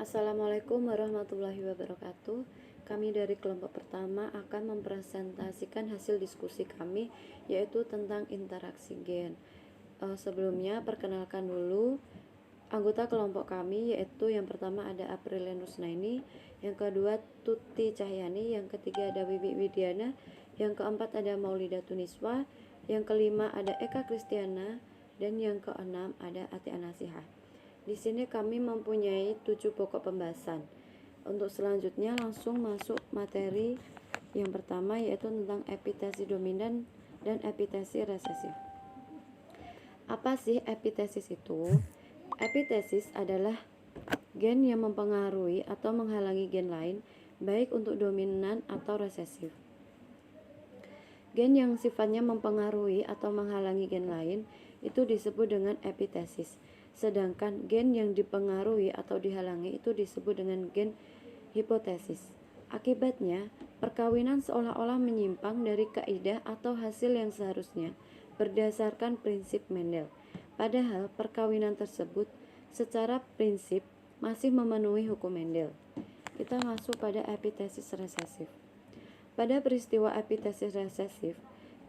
Assalamualaikum warahmatullahi wabarakatuh. Kami dari kelompok pertama akan mempresentasikan hasil diskusi kami, yaitu tentang interaksi gen. Sebelumnya perkenalkan dulu anggota kelompok kami, yaitu yang pertama ada Aprilia Nusnaini, yang kedua Tuti Cahyani, yang ketiga ada Wiwi Widiana, yang keempat ada Maulida Tuniswa, yang kelima ada Eka Kristiana, dan yang keenam ada Ati Anasihah. Di sini kami mempunyai 7 pokok pembahasan. Untuk selanjutnya langsung masuk materi yang pertama, yaitu tentang epitesi dominan dan epitesi resesif. Apa sih epitesis itu? Epitesis adalah gen yang mempengaruhi atau menghalangi gen lain, baik untuk dominan atau resesif. Gen yang sifatnya mempengaruhi atau menghalangi gen lain itu disebut dengan epitesis. Sedangkan gen yang dipengaruhi atau dihalangi itu disebut dengan gen hipotesis. Akibatnya, perkawinan seolah-olah menyimpang dari kaidah atau hasil yang seharusnya berdasarkan prinsip Mendel. Padahal perkawinan tersebut secara prinsip masih memenuhi hukum Mendel. Kita masuk pada epitesis resesif. Pada peristiwa epitesis resesif,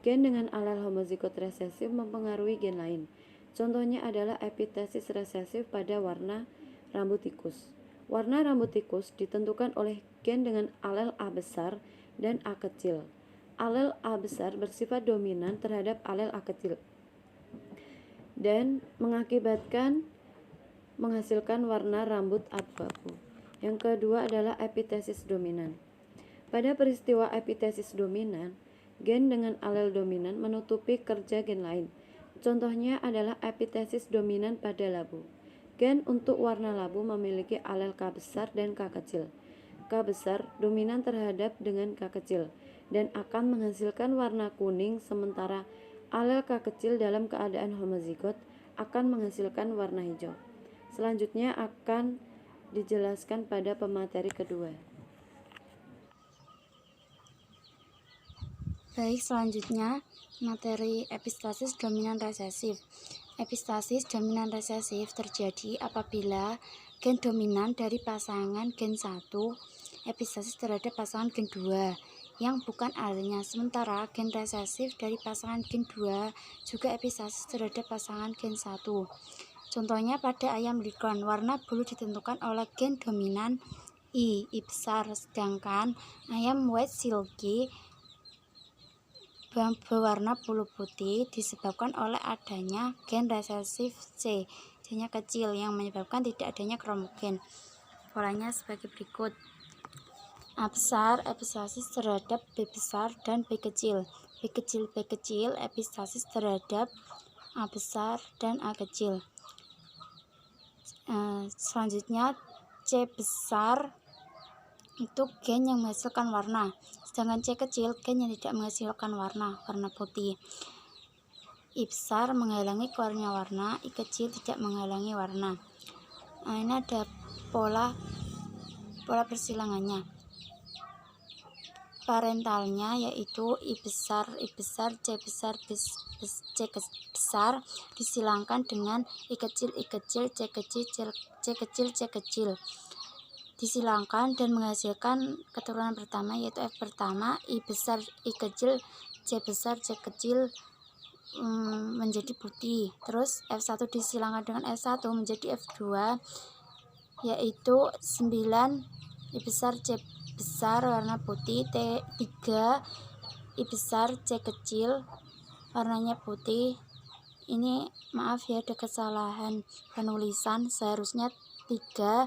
gen dengan alel homozigot resesif mempengaruhi gen lain. Contohnya adalah epitesis resesif pada warna rambut tikus. Warna rambut tikus ditentukan oleh gen dengan alel A besar dan A kecil. Alel A besar bersifat dominan terhadap alel A kecil dan menghasilkan warna rambut abu-abu. Yang kedua adalah epitesis dominan. Pada peristiwa epitesis dominan, gen dengan alel dominan menutupi kerja gen lain. Contohnya adalah epitesis dominan pada labu. Gen untuk warna labu memiliki alel K besar dan K kecil. K besar dominan terhadap dengan K kecil dan akan menghasilkan warna kuning, sementara alel K kecil dalam keadaan homozigot akan menghasilkan warna hijau. Selanjutnya akan dijelaskan pada pemateri kedua. Baik, selanjutnya materi epistasis dominan resesif. Epistasis dominan resesif terjadi apabila gen dominan dari pasangan gen 1 epistasis terhadap pasangan gen 2 yang bukan alelnya, sementara gen resesif dari pasangan gen 2 juga epistasis terhadap pasangan gen 1. Contohnya pada ayam leghorn, warna bulu ditentukan oleh gen dominan I besar, sedangkan ayam white silky berwarna bulu putih disebabkan oleh adanya gen resesif C, C-nya kecil, yang menyebabkan tidak adanya kromogen. Polanya sebagai berikut. A besar epistasis terhadap B besar dan B kecil. B kecil epistasis terhadap A besar dan A kecil. Selanjutnya C besar itu gen yang menghasilkan warna, sedangkan C kecil gen yang tidak menghasilkan warna putih. I besar menghalangi keluarnya warna, I kecil tidak menghalangi warna. Ini ada pola persilangannya. Parentalnya yaitu I besar, C besar, C besar disilangkan dengan I kecil, C kecil disilangkan dan menghasilkan keturunan pertama, yaitu F pertama, I besar, I kecil, C besar, C kecil menjadi putih. Terus F1 disilangkan dengan F1 menjadi F2, yaitu 9 I besar, C besar warna putih, T3 I besar, C kecil warnanya putih. Ini maaf ya, ada kesalahan penulisan, seharusnya 3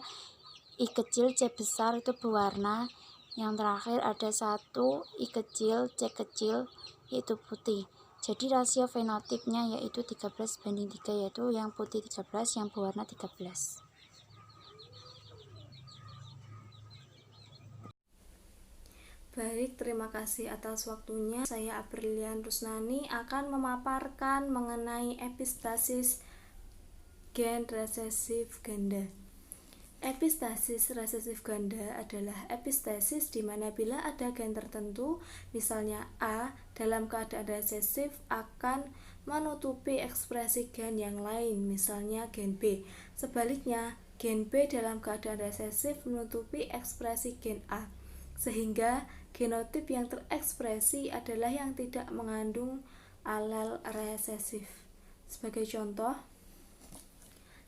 I kecil, C besar itu berwarna. Yang terakhir ada 1 I kecil, C kecil yaitu putih. Jadi rasio fenotipnya yaitu 13:3, yaitu yang putih 13, yang berwarna 13. Baik, terima kasih atas waktunya. Saya Aprilia Nusnaini akan memaparkan mengenai epistasis gen resesif ganda. Epistasis resesif ganda adalah epistasis di mana bila ada gen tertentu, misalnya A, dalam keadaan resesif akan menutupi ekspresi gen yang lain, misalnya gen B. Sebaliknya, gen B dalam keadaan resesif menutupi ekspresi gen A, sehingga genotip yang terekspresi adalah yang tidak mengandung alel resesif. Sebagai contoh,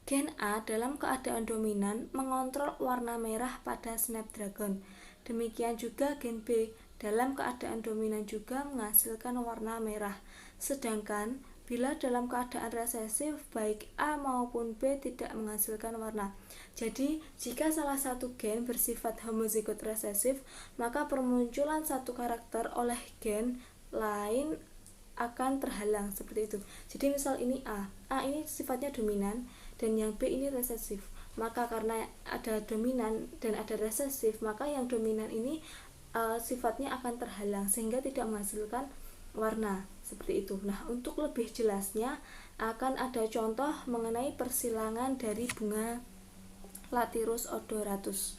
gen A dalam keadaan dominan mengontrol warna merah pada Snapdragon. Demikian juga gen B dalam keadaan dominan juga menghasilkan warna merah. Sedangkan bila dalam keadaan resesif, baik A maupun B tidak menghasilkan warna. Jadi, jika salah satu gen bersifat homozigot resesif, maka permunculan satu karakter oleh gen lain akan terhalang, seperti itu. Jadi misal ini A ini sifatnya dominan dan yang B ini resesif. Maka karena ada dominan dan ada resesif, maka yang dominan ini sifatnya akan terhalang sehingga tidak menghasilkan warna, seperti itu. Nah, untuk lebih jelasnya akan ada contoh mengenai persilangan dari bunga Lathyrus odoratus.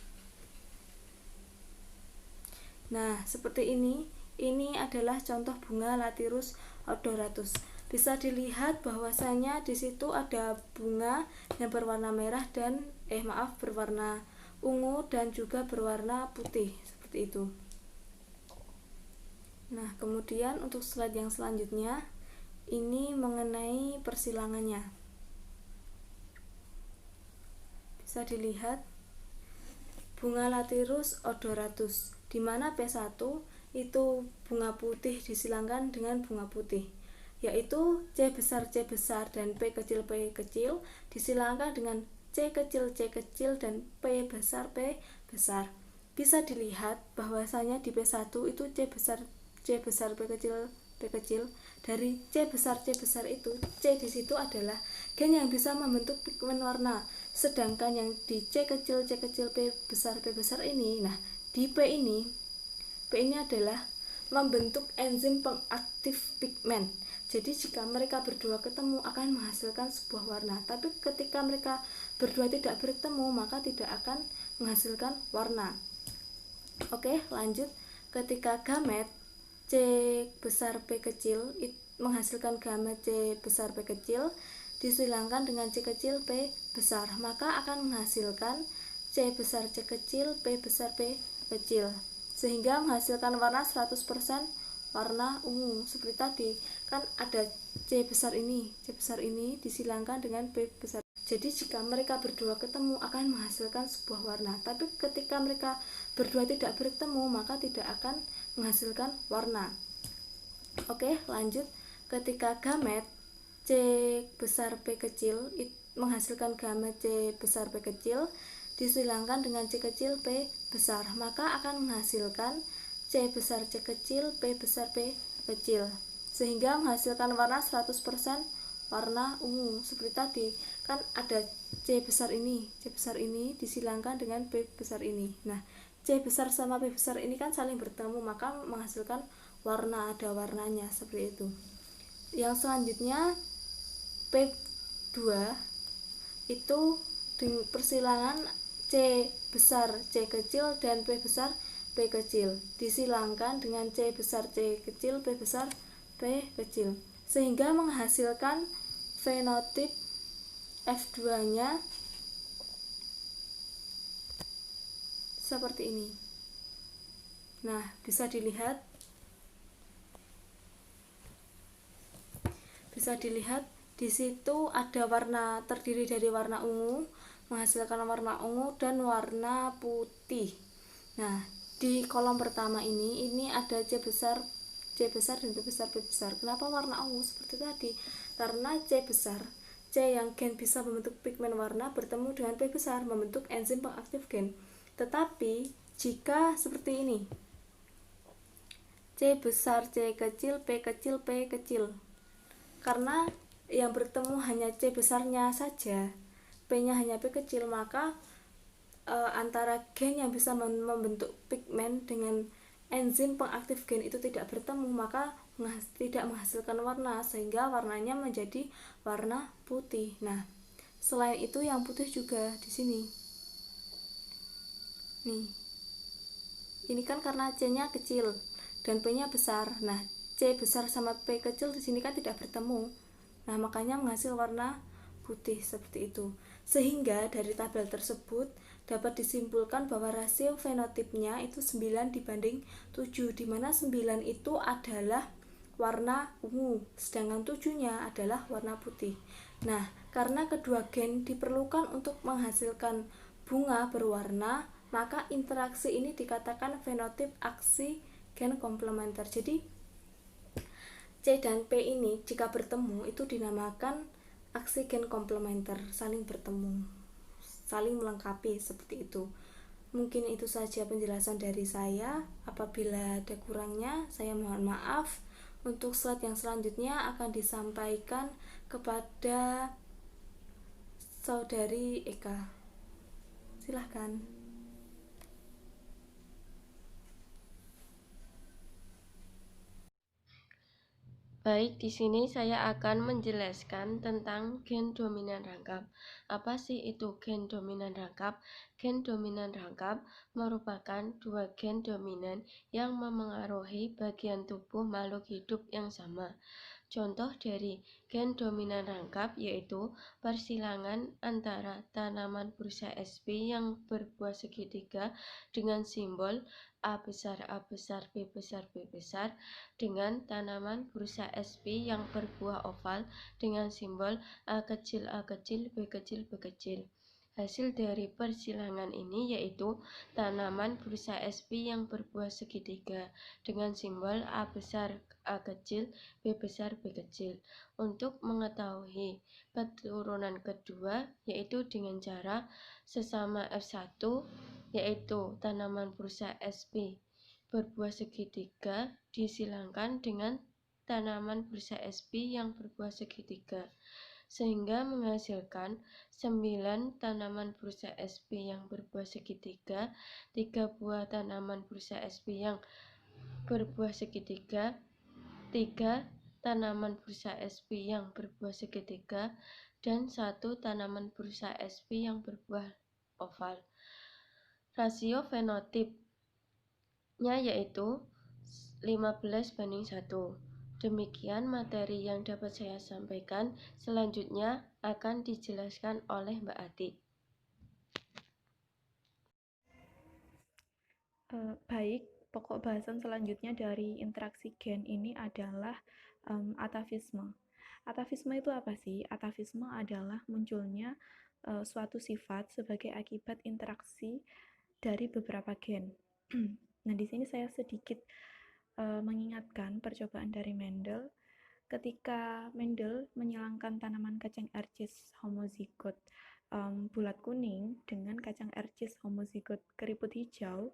Nah, seperti ini adalah contoh bunga Lathyrus odoratus. Bisa dilihat bahwasanya di situ ada bunga yang berwarna merah dan berwarna ungu dan juga berwarna putih, seperti itu. Nah, kemudian untuk slide yang selanjutnya ini mengenai persilangannya. Bisa dilihat bunga Lathyrus odoratus, di mana P1 itu bunga putih disilangkan dengan bunga putih, yaitu C besar dan P kecil disilangkan dengan C kecil dan P besar. Bisa dilihat bahwasanya di P1 itu C besar P kecil. Dari C besar itu, C di situ adalah gen yang bisa membentuk pigmen warna. Sedangkan yang di C kecil P besar ini, nah di P ini adalah membentuk enzim pengaktif pigmen. Jadi jika mereka berdua ketemu akan menghasilkan sebuah warna. Tapi ketika mereka berdua tidak bertemu, maka tidak akan menghasilkan warna. Oke, lanjut. Ketika gamet C besar P kecil menghasilkan gamet C besar P kecil disilangkan dengan C kecil P besar, maka akan menghasilkan C besar C kecil P besar P kecil, sehingga menghasilkan warna 100% warna ungu. Seperti tadi kan ada C besar ini disilangkan dengan P besar. Jadi jika mereka berdua ketemu akan menghasilkan sebuah warna. Tapi ketika mereka berdua tidak bertemu, maka tidak akan menghasilkan warna. Oke, lanjut. Ketika gamet C besar P kecil menghasilkan gamet C besar P kecil disilangkan dengan C kecil P besar, maka akan menghasilkan C besar C kecil P besar P kecil, sehingga menghasilkan warna 100% warna ungu. Seperti tadi kan ada C besar ini disilangkan dengan P besar ini. Nah, C besar sama P besar ini kan saling bertemu, maka menghasilkan warna, ada warnanya, seperti itu. Yang selanjutnya P2 itu dengan persilangan C besar C kecil dan P besar P kecil disilangkan dengan C besar C kecil P besar P kecil, sehingga menghasilkan fenotip F2-nya seperti ini. Nah, bisa dilihat di situ ada warna terdiri dari warna ungu, menghasilkan warna ungu dan warna putih. Nah, di kolom pertama ini ada C besar dan P besar P besar. Kenapa warna ungu seperti tadi? Karena C besar, C yang gen bisa membentuk pigmen warna bertemu dengan P besar membentuk enzim pengaktif gen. Tetapi jika seperti ini, C besar C kecil P kecil, karena yang bertemu hanya C besarnya saja, P-nya hanya P kecil, maka antara gen yang bisa membentuk pigmen dengan enzim pengaktif gen itu tidak bertemu, maka tidak menghasilkan warna, sehingga warnanya menjadi warna putih. Nah, selain itu yang putih juga di sini. Nih, ini kan karena C-nya kecil dan P-nya besar. Nah, C besar sama P kecil di sini kan tidak bertemu. Nah, makanya menghasil warna putih seperti itu. Sehingga dari tabel tersebut dapat disimpulkan bahwa rasio fenotipnya itu 9 dibanding 7, di mana 9 itu adalah warna ungu, sedangkan 7-nya adalah warna putih. Nah, karena kedua gen diperlukan untuk menghasilkan bunga berwarna, maka interaksi ini dikatakan fenotip aksi gen komplementer. Jadi C dan P ini jika bertemu itu dinamakan aksi gen komplementer, saling bertemu, saling melengkapi, seperti itu. Mungkin itu saja penjelasan dari saya. Apabila ada kurangnya, saya mohon maaf. Untuk slide yang selanjutnya akan disampaikan kepada saudari Eka. Silahkan. Baik, di sini saya akan menjelaskan tentang gen dominan rangkap. Apa sih itu gen dominan rangkap? Gen dominan rangkap merupakan dua gen dominan yang memengaruhi bagian tubuh makhluk hidup yang sama. Contoh dari gen dominan rangkap yaitu persilangan antara tanaman bursa SP yang berbuah segitiga dengan simbol A besar A besar B besar B besar dengan tanaman bursa SP yang berbuah oval dengan simbol A kecil A kecil B kecil B kecil. Hasil dari persilangan ini yaitu tanaman bursa SP yang berbuah segitiga dengan simbol A besar A kecil B besar B kecil. Untuk mengetahui keturunan kedua yaitu dengan cara sesama F1 yaitu tanaman bursa SP berbuah segitiga disilangkan dengan tanaman bursa SP yang berbuah segitiga sehingga menghasilkan 9 tanaman bursa SP yang berbuah segitiga, 3 buah tanaman bursa SP yang berbuah segitiga, 3 tanaman bursa SP yang berbuah segitiga, dan 1 tanaman bursa SP yang berbuah oval. Rasio fenotipnya yaitu 15:1. Demikian materi yang dapat saya sampaikan. Selanjutnya akan dijelaskan oleh Mbak Ati. Baik, pokok bahasan selanjutnya dari interaksi gen ini adalah atavisme. Atavisme itu apa sih? Atavisme adalah munculnya suatu sifat sebagai akibat interaksi dari beberapa gen. Nah, di sini saya sedikit mengingatkan percobaan dari Mendel. Ketika Mendel menyilangkan tanaman kacang ercis homozigot bulat kuning dengan kacang ercis homozigot keriput hijau,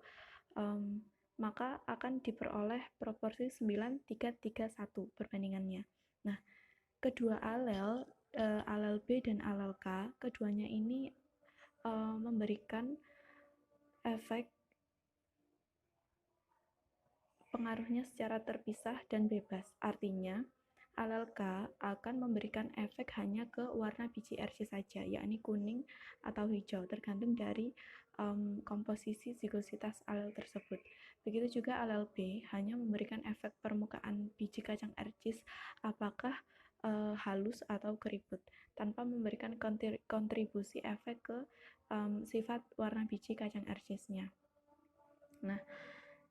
maka akan diperoleh proporsi 9:3:1 perbandingannya. Nah, kedua alel, alel B dan alel K, keduanya ini memberikan efek pengaruhnya secara terpisah dan bebas. Artinya, alel K akan memberikan efek hanya ke warna biji RC saja, yakni kuning atau hijau, tergantung dari komposisi zigositas alel tersebut. Begitu juga alel B hanya memberikan efek permukaan biji kacang ercis apakah halus atau keriput, tanpa memberikan kontribusi efek ke sifat warna biji kacang ercisnya. Nah,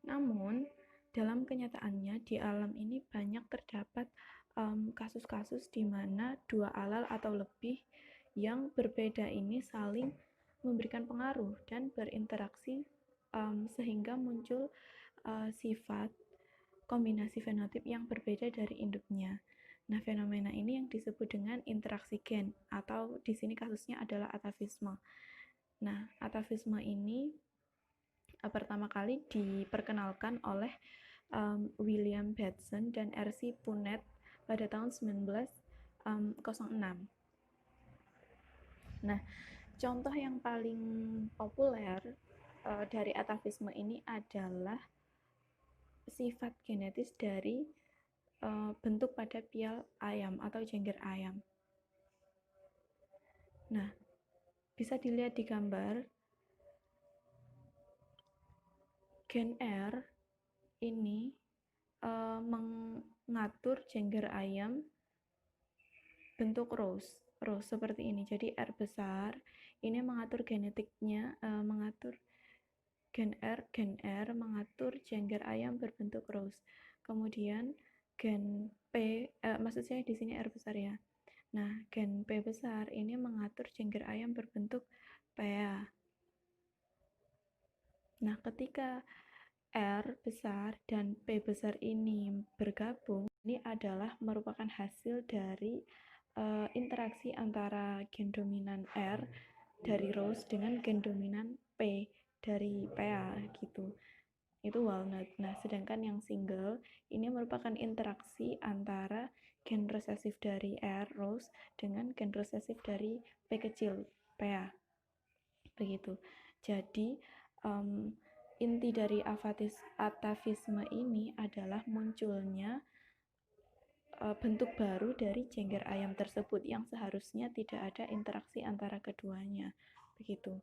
namun dalam kenyataannya di alam ini banyak terdapat kasus-kasus di mana dua alel atau lebih yang berbeda ini saling memberikan pengaruh dan berinteraksi sehingga muncul sifat kombinasi fenotip yang berbeda dari induknya. Nah, fenomena ini yang disebut dengan interaksi gen atau di sini kasusnya adalah atavisme. Nah, atavisme ini pertama kali diperkenalkan oleh William Bateson dan R.C. Punnett pada tahun 1906. Nah, contoh yang paling populer dari atavisme ini adalah sifat genetis dari bentuk pada pial ayam atau jengger ayam. Nah, bisa dilihat di gambar, gen R ini mengatur jengger ayam bentuk rose. Rose seperti ini. Jadi R besar ini mengatur genetiknya, mengatur gen R mengatur jengger ayam berbentuk rose. Kemudian gen P, maksud saya di sini R besar ya. Nah, gen P besar ini mengatur jengger ayam berbentuk pea. Nah, ketika R besar dan P besar ini bergabung, ini adalah merupakan hasil dari interaksi antara gen dominan R dari rose dengan gen dominan P dari pea gitu. Itu walnut. Nah, sedangkan yang single ini merupakan interaksi antara gen resesif dari R rose dengan gen resesif dari P kecil pea. Begitu. Jadi inti dari atavisme ini adalah munculnya bentuk baru dari jengger ayam tersebut yang seharusnya tidak ada interaksi antara keduanya. Begitu.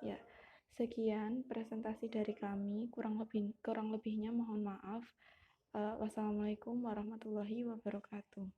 Ya, sekian presentasi dari kami. Kurang lebihnya mohon maaf. Wassalamualaikum warahmatullahi wabarakatuh.